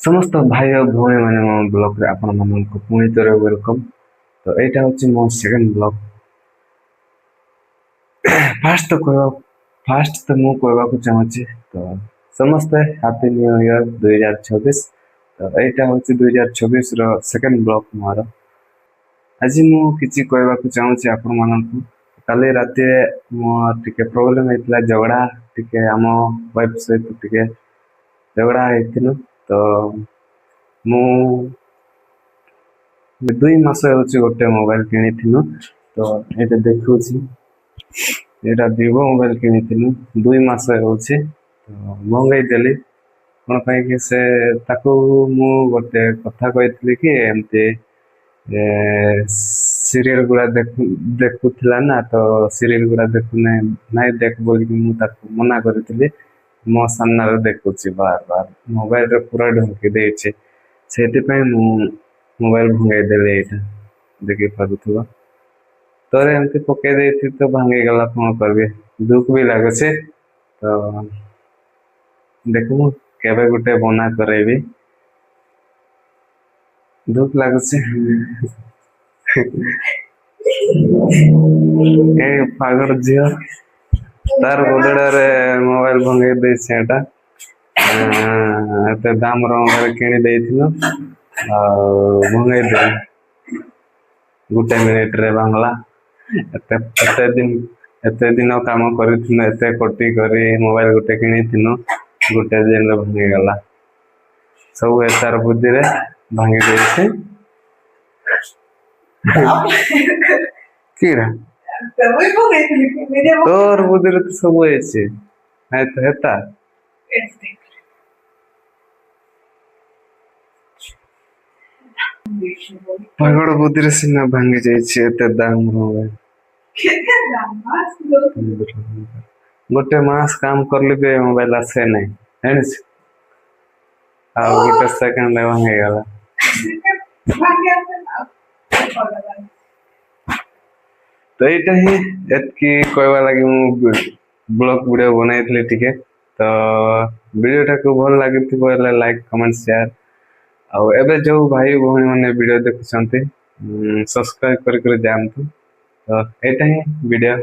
समस्त भाई और भौणी मैंने मो ब्लॉग रे आपण मानक पुणी तोरे वेलकम। तो एटा होची मो सेकंड ब्लॉग। फास्ट तो कहवा फास्ट तो मु कहवा को चाहूची तो समस्त हैप्पी न्यू ईयर 2026। तो एटा होची 2026 रो सेकंड ब्लॉग मोर। आज मु किछि कहवा को चाहूची आपण मानक। काली राते मो टिके प्रॉब्लम हेतला झगड़ा टिके आम वाइफ सहित टिके झगड़ा हेतिलो। तो मु 2 मास होची गोटे मोबाइल किनिथिनु। तो एटा देखुची एटा वीवो मोबाइल किनिथिनु 2 मास होची। तो मंगाई देली कोन ପାଇଁ कि से ताको मु गोटे कथा कहथिली कि एमते सीरियल गुड़ा देखुथिला ना। तो सीरियल गुड़ा देखु नहीं देख बोली कि मु ताको मना करथिली। मो सामना रे देखुची बार बार मोबाइल रे पूरा ढंकी देछि। सेति ପାଇଁ मु मोबाइल भंगाई देले एटा देखि पारुथबा। तोरे एमती पके देथि तो भांगी गला कोन करबे दुख भी लागছে। तो देखु केबे गुटे बना करेबी दुख लागছে। ए पागल झियो तार बदड़े मोबाइल भंगाई देछि एटा। एते दाम रो मोबाइल किनी देथिनो आ भंगाई दे गुटे मिनिट रे बांगला। एते दिन काम करिथिनो एते कोटी करी मोबाइल गुटे किनिथिनो गुटे दिन रे भांगी गला। सब एतार बुद्धि रे भांगी देछि। कीरा तोर बुद्धि रे तो सब होइछि है तो हेता पागल बुद्धि रे सिना भांगी जाइछि एते दाम रो मोबाइल। गोटे मास काम करले बे मोबाइल आसे नहीं जानिस आ गोटे सेकंड में भांगी गला। तो एटा ही एतकी कहवा लागि मु ब्लॉग वीडियो बनाइथले टिके। तो वीडियो टा को भल लागिथि बोले लाइक कमेंट शेयर आ एबे जो भाई भौणी माने वीडियो देखुछंती सब्सक्राइब कर जामतु। तो एटा ही वीडियो।